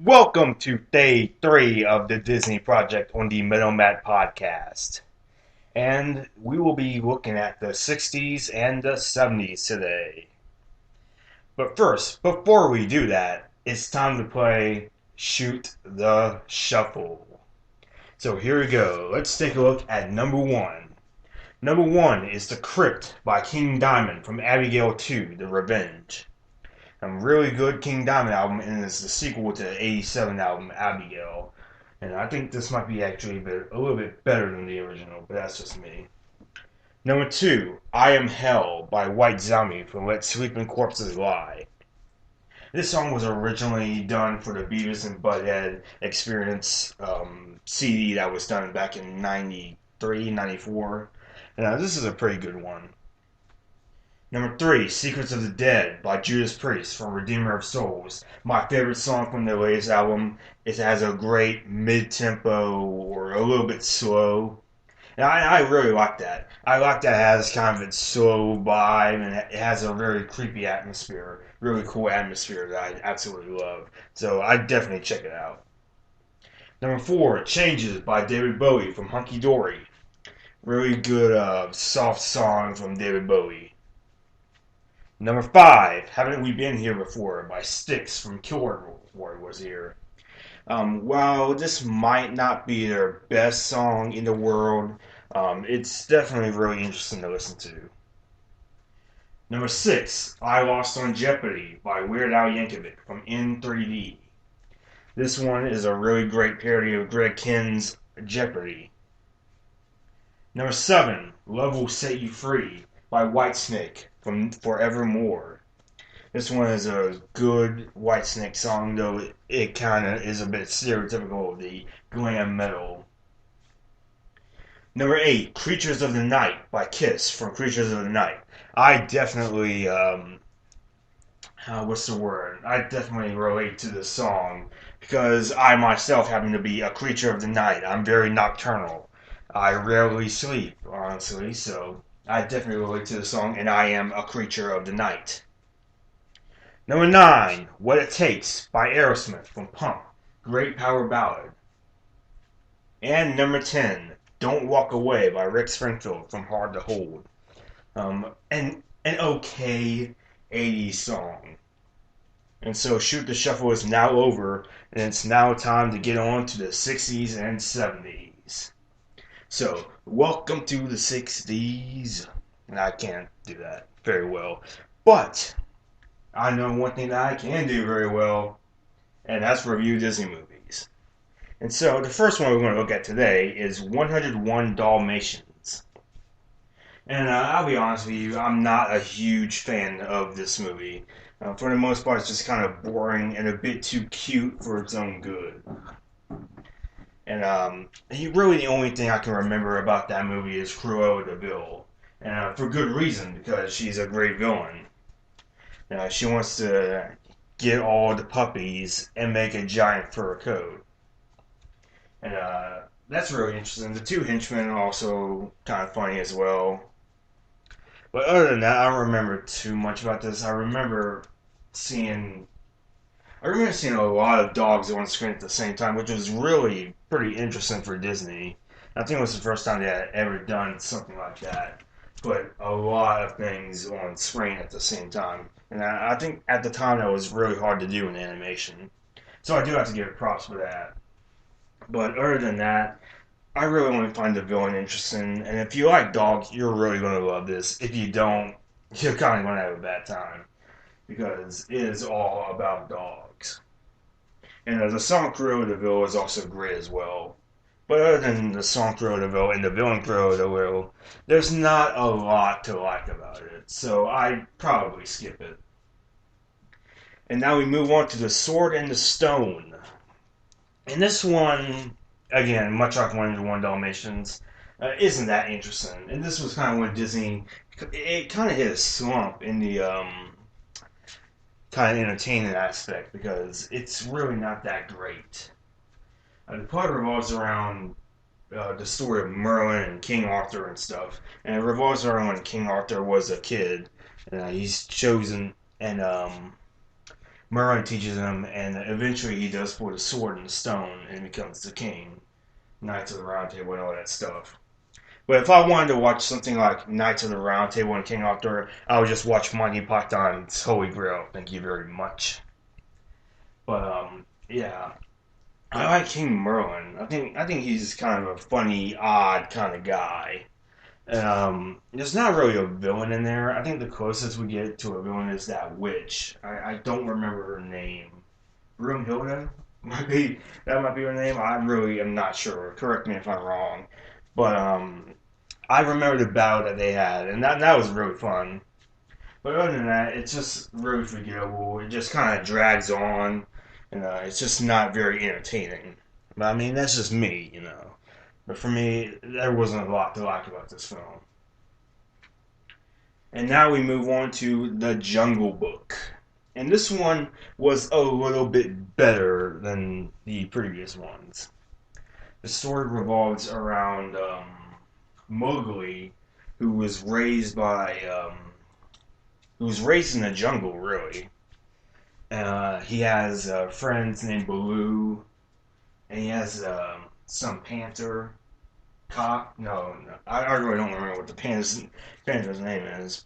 Welcome to day 3 of the Disney Project on the Middlemat podcast. And we will be looking at the 60s and the 70s today. But first, before we do that, it's time to play Shoot the Shuffle. So here we go. Let's take a look at number 1. Number 1 is The Crypt by King Diamond from Abigail 2, The Revenge. A really good King Diamond album, and it's the sequel to the 87 album Abigail. And I think this might be actually a little bit better than the original, but that's just me. Number 2, I Am Hell by White Zombie from Let Sleeping Corpses Lie. This song was originally done for the Beavis and Butthead Experience CD that was done back in 93, 94. And this is a pretty good one. Number 3, Secrets of the Dead by Judas Priest from Redeemer of Souls. My favorite song from their latest album. It has a great mid-tempo or a little bit slow. And I really like that. I like that it has kind of its slow vibe and it has a very creepy atmosphere. Really cool atmosphere that I absolutely love. So I definitely check it out. Number 4, Changes by David Bowie from Hunky Dory. Really good soft song from David Bowie. Number 5, Haven't We Been Here Before by Styx from Killer Was Here. While this might not be their best song in the world, it's definitely really interesting to listen to. Number 6, I Lost on Jeopardy by Weird Al Yankovic from N3D. This one is a really great parody of Greg Kihn's Jeopardy. Number 7, Love Will Set You Free by Whitesnake from Forevermore. This one is a good Whitesnake song, though it kind of is a bit stereotypical of the glam metal. Number 8, Creatures of the Night by Kiss from Creatures of the Night. I definitely, what's the word? I definitely relate to this song because I myself happen to be a creature of the night. I'm very nocturnal. I rarely sleep, honestly, so I definitely relate to the song, and I am a creature of the night. Number 9, What It Takes by Aerosmith from Pump. Great power ballad. And number 10, Don't Walk Away by Rick Springfield from Hard to Hold. An okay 80s song. And so Shoot the Shuffle is now over, and it's now time to get on to the 60s and 70s. So, welcome to the 60s. And I can't do that very well. But, I know one thing that I can do very well, and that's review Disney movies. And so, the first one we're going to look at today is 101 Dalmatians. And I'll be honest with you, I'm not a huge fan of this movie. For the most part, it's just kind of boring and a bit too cute for its own good. And really the only thing I can remember about that movie is Cruella de Vil. And for good reason, because she's a great villain. She wants to get all the puppies and make a giant fur coat. And that's really interesting. The two henchmen are also kind of funny as well. But other than that, I don't remember too much about this. I remember seeing a lot of dogs on screen at the same time, which was really pretty interesting for Disney. I think it was the first time they had ever done something like that. Put a lot of things on screen at the same time. And I think at the time that was really hard to do in animation. So I do have to give it props for that. But other than that, I really only find the villain interesting. And if you like dogs, you're really going to love this. If you don't, you're kind of going to have a bad time. Because it is all about dogs. And the song Cruella de Vil is also great as well. But other than the song Cruella de Vil and the villain Cruella de Vil, there's not a lot to like about it. So I'd probably skip it. And now we move on to The Sword and the Stone. And this one, again, much like 101 Dalmatians, isn't that interesting. And this was kind of when Disney, it kind of hit a slump in the kind of entertaining aspect because it's really not that great. The plot revolves around the story of Merlin and King Arthur and stuff, and it revolves around when King Arthur was a kid, and he's chosen, and Merlin teaches him, and eventually he does pull the sword and the stone and becomes the king. Knights of the Round Table and all that stuff. But if I wanted to watch something like Knights of the Round Table and King Arthur, I would just watch Monty Python's Holy Grail. Thank you very much. But yeah, I like King Merlin. I think he's kind of a funny, odd kind of guy. There's not really a villain in there. I think the closest we get to a villain is that witch. I don't remember her name. Broomhilda? That might be her name. I really am not sure. Correct me if I'm wrong. But I remember the battle that they had, and that was really fun. But other than that, it's just really forgettable. It just kind of drags on, and it's just not very entertaining. But I mean, that's just me. But for me, there wasn't a lot to like about this film. And now we move on to The Jungle Book. And this one was a little bit better than the previous ones. The story revolves around Mowgli, who was raised in the jungle, really. He has friends named Baloo, and he has some panther. Cock? No. I really don't remember what the panther's name is.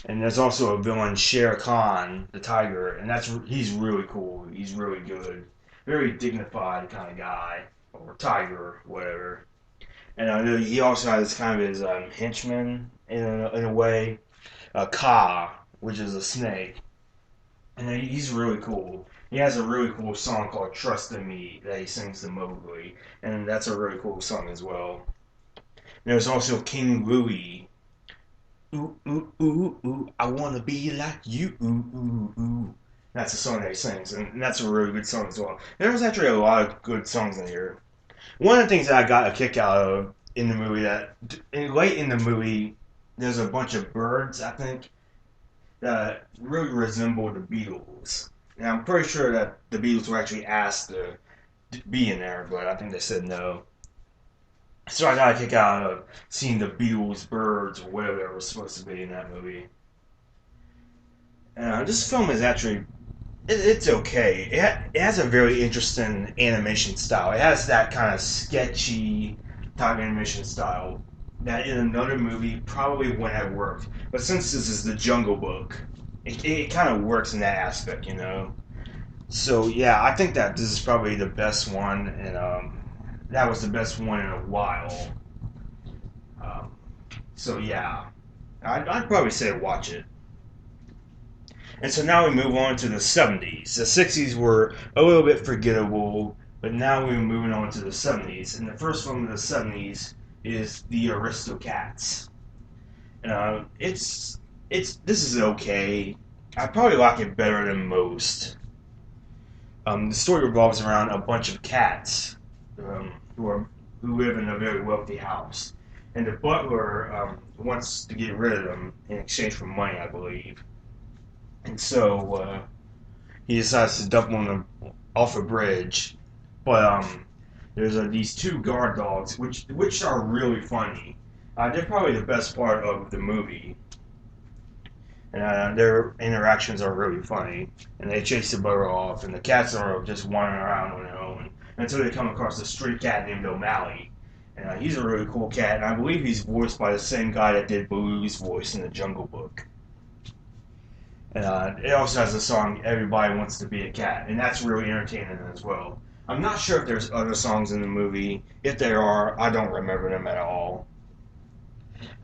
And there's also a villain, Shere Khan, the tiger, and he's really cool. He's really good, very dignified kind of guy, or tiger, whatever. And he also has kind of his henchman in a way, Ka, which is a snake, and he's really cool. He has a really cool song called "Trust in Me" that he sings to Mowgli, and that's a really cool song as well. And there's also King Louie. Ooh, ooh, ooh, ooh, I wanna be like you, ooh, ooh, ooh. That's a song that he sings, and that's a really good song as well. There's actually a lot of good songs in here. One of the things that I got a kick out of in the movie late in the movie, there's a bunch of birds, I think, that really resemble the Beatles. And I'm pretty sure that the Beatles were actually asked to be in there, but I think they said no. So I got a kick out of seeing the Beatles, birds, or whatever they were supposed to be in that movie. This film is actually it's okay. It has a very interesting animation style. It has that kind of sketchy type animation style that in another movie probably wouldn't have worked. But since this is the Jungle Book, it kind of works in that aspect. So yeah, I think that this is probably the best one, and that was the best one in a while. Um, so yeah, I'd probably say watch it. And so now we move on to the 70s. The 60s were a little bit forgettable, but now we're moving on to the 70s. And the first film of the 70s is The Aristocats. This is okay. I probably like it better than most. The story revolves around a bunch of cats who live in a very wealthy house, and the butler wants to get rid of them in exchange for money, I believe. And so he decides to dump them off a bridge. But there's these two guard dogs, which are really funny. They're probably the best part of the movie. And their interactions are really funny. And they chase the butler off, and the cats are just wandering around on their own until they come across a street cat named O'Malley. And he's a really cool cat, and I believe he's voiced by the same guy that did Baloo's voice in The Jungle Book. And it also has the song "Everybody Wants to Be a Cat," and that's really entertaining as well. I'm not sure if there's other songs in the movie. If there are, I don't remember them at all.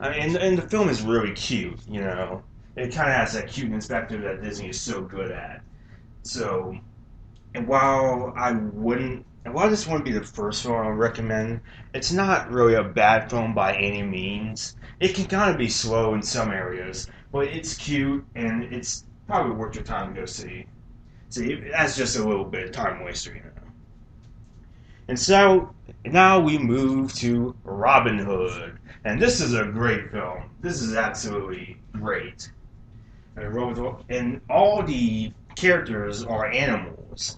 I mean, and the film is really cute. It kind of has that cuteness factor that Disney is so good at. So, and while this wouldn't be the first film I would recommend, it's not really a bad film by any means. It can kind of be slow in some areas, but it's cute and it's probably worth your time to go see. See, that's just a little bit of time waster. And so now we move to Robin Hood, and this is a great film. This is absolutely great. And all the characters are animals.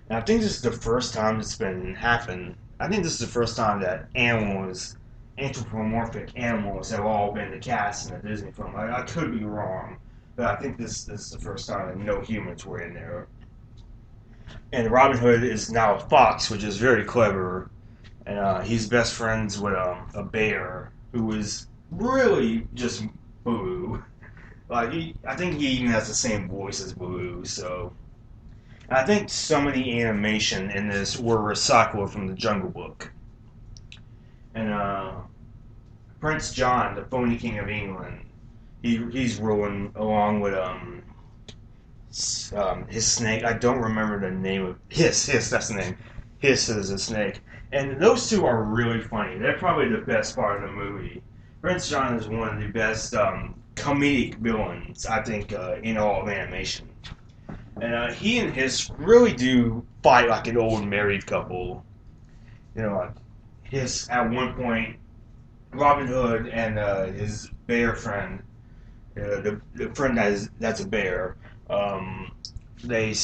And I think this is the first time it's been happened. I think this is the first time that anthropomorphic animals, have all been the cast in a Disney film. I could be wrong, but I think this is the first time that no humans were in there. And Robin Hood is now a fox, which is very clever. And he's best friends with a bear who is really just Boo. I think he even has the same voice as Boo. So, and I think some of the animation in this were recycled from the Jungle Book. And Prince John, the phony king of England, he's ruling along with his snake. I don't remember the name of Hiss. That's the name. Hiss is a snake, and those two are really funny. They're probably the best part of the movie. Prince John is one of the best comedic villains I think in all of animation, and he and Hiss really do fight like an old married couple. You know, like Hiss at one point, Robin Hood and his bear friend, the friend that's a bear. Um, they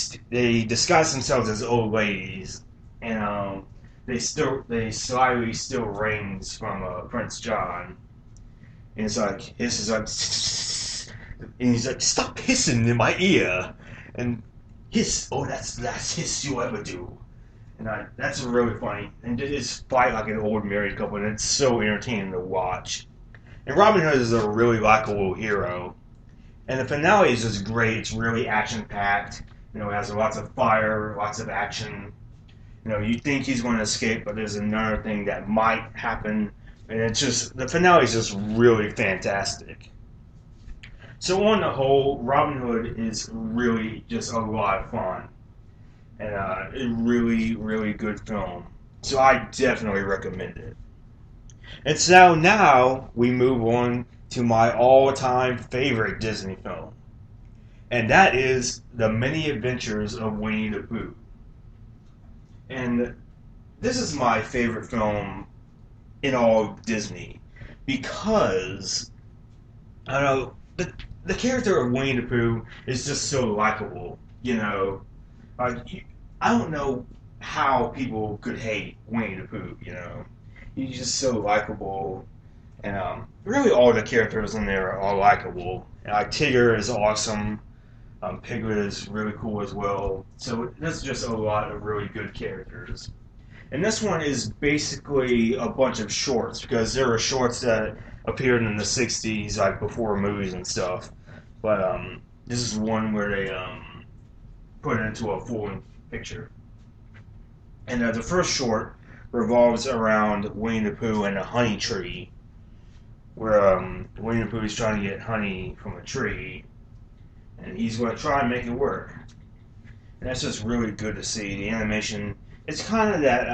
disguise themselves as old ladies, and they slyly steal rings from Prince John. And it's like Hiss is like, and he's like, "Stop hissing in my ear," and Hiss, "Oh, that's the last hiss you'll ever do." And that's really funny. And they just fight like an old married couple, and it's so entertaining to watch. And Robin Hood is a really likable hero. And the finale is just great. It's really action packed. You know, it has lots of fire, lots of action. You know, you think he's going to escape, but there's another thing that might happen. And it's just, the finale is just really fantastic. So, on the whole, Robin Hood is really just a lot of fun. And a really, really good film. So, I definitely recommend it. And so now we move on to my all-time favorite Disney film, and that is The Many Adventures of Winnie the Pooh. And this is my favorite film in all of Disney because I don't know the character of Winnie the Pooh is just so likable. You know, I don't know how people could hate Winnie the Pooh. You know, he's just so likable. And really, all the characters in there are likable. Tigger is awesome. Piglet is really cool as well. So there's just a lot of really good characters. And this one is basically a bunch of shorts because there are shorts that appeared in the '60s, like before movies and stuff. But this is one where they put it into a full picture. And the first short revolves around Winnie the Pooh and a honey tree, where Winnie the Pooh is trying to get honey from a tree, and he's going to try and make it work. And that's just really good to see. The animation, it's kind of that,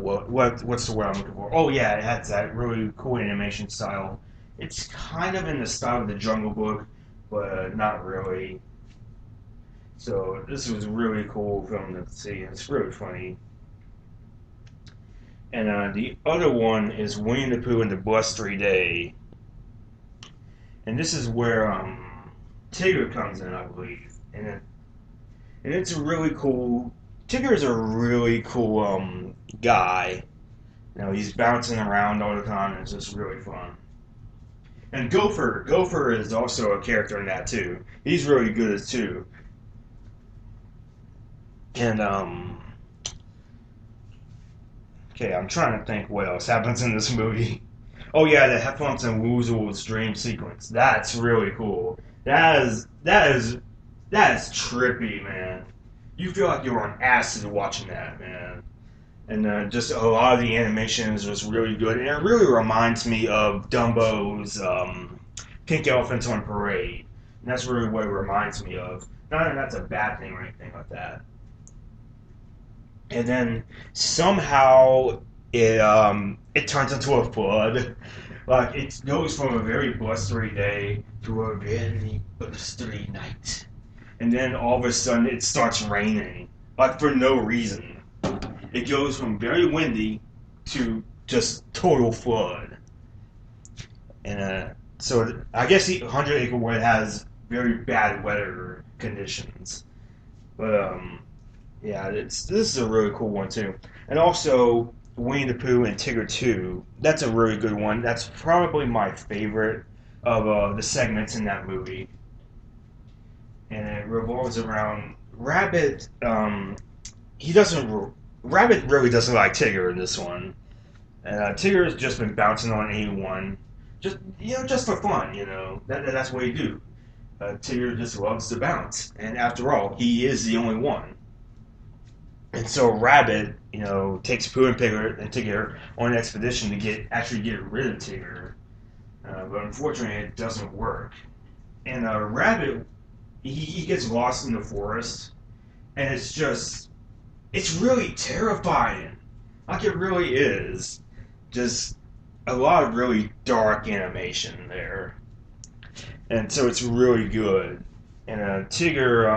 what's the word I'm looking for? Oh yeah, it has that really cool animation style. It's kind of in the style of the Jungle Book, but not really. So this was a really cool film to see. It's really funny. And the other one is Winnie the Pooh and the Blustery Day. And this is where Tigger comes in, I believe. And it's a really cool. Tigger is a really cool guy. You know, he's bouncing around all the time, and it's just really fun. And Gopher is also a character in that too. He's really good as too. And okay, I'm trying to think what else happens in this movie. Oh yeah, the Heffalumps and Woozles dream sequence. That's really cool. That is trippy, man. You feel like you're on acid watching that, man. And just a lot of the animation is just really good, and it really reminds me of Dumbo's Pink Elephants on Parade. And that's really what it reminds me of. Not that that's a bad thing or anything like that. And then somehow it turns into a flood. Like it goes from a very blustery day to a very blustery night, and then all of a sudden it starts raining, like for no reason. It goes from very windy to just total flood. And so I guess the 100 Acre Wood has very bad weather conditions, but yeah, this is a really cool one too. And also, Winnie the Pooh and Tigger 2. That's a really good one. That's probably my favorite of the segments in that movie. And it revolves around Rabbit. He doesn't. Rabbit really doesn't like Tigger in this one. And Tigger has just been bouncing on anyone, just for fun. That's what he do. Tigger just loves to bounce, and after all, he is the only one. And so Rabbit, takes Pooh and Tigger on an expedition to get rid of Tigger. But unfortunately, it doesn't work. And Rabbit, he gets lost in the forest, and it's really terrifying. Like it really is. Just a lot of really dark animation there. And so it's really good. And Tigger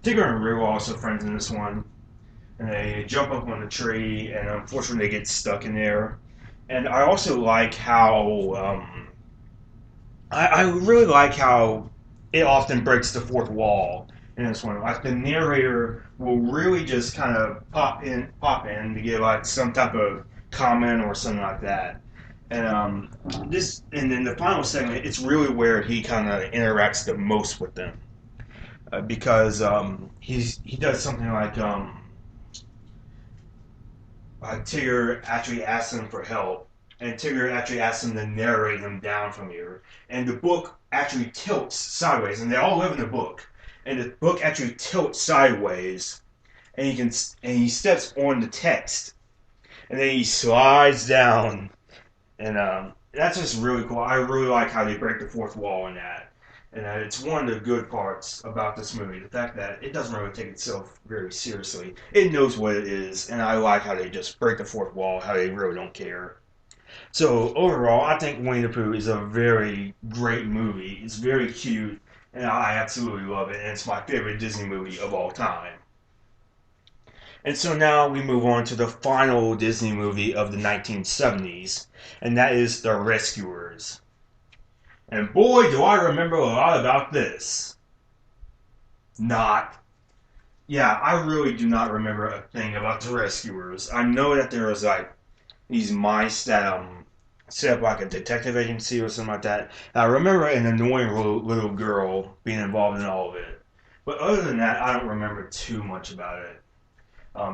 and Roo are also friends in this one. And they jump up on the tree, and unfortunately they get stuck in there. And I also like how I really like how it often breaks the fourth wall in this one. Like the narrator will really just kind of pop in to give like some type of comment or something like that. And then the final segment, it's really where he kind of interacts the most with them, because he does something like Tigger actually asks him for help, and Tigger actually asks him to narrate him down from here, and the book actually tilts sideways, and they all live in the book, and the book actually tilts sideways, and he steps on the text, and then he slides down. And that's just really cool. I really like how they break the fourth wall in that. And it's one of the good parts about this movie. The fact that it doesn't really take itself very seriously. It knows what it is. And I like how they just break the fourth wall, how they really don't care. So overall, I think Winnie the Pooh is a very great movie. It's very cute. And I absolutely love it. And it's my favorite Disney movie of all time. And so now we move on to the final Disney movie of the 1970s, and that is The Rescuers. And boy, do I remember a lot about this. Not. Yeah, I really do not remember a thing about The Rescuers. I know that there was like these mice that set up like a detective agency or something like that. And I remember an annoying little girl being involved in all of it. But other than that, I don't remember too much about it.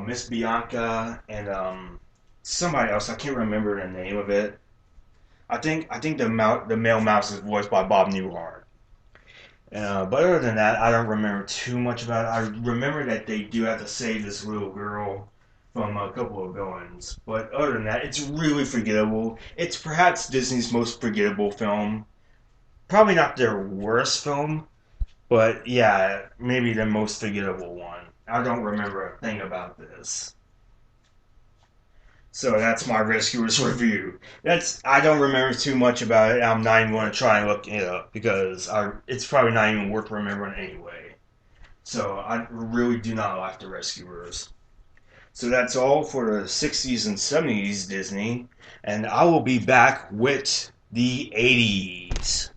Miss Bianca and somebody else. I can't remember the name of it. I think the male mouse is voiced by Bob Newhart. But other than that, I don't remember too much about it. I remember that they do have to save this little girl from a couple of villains. But other than that, it's really forgettable. It's perhaps Disney's most forgettable film. Probably not their worst film, but yeah, maybe the most forgettable one. I don't remember a thing about this. So that's my Rescuers review. I don't remember too much about it. I'm not even going to try and look it up because it's probably not even worth remembering anyway. So I really do not like the Rescuers. So that's all for the 60s and 70s Disney, and I will be back with the 80s.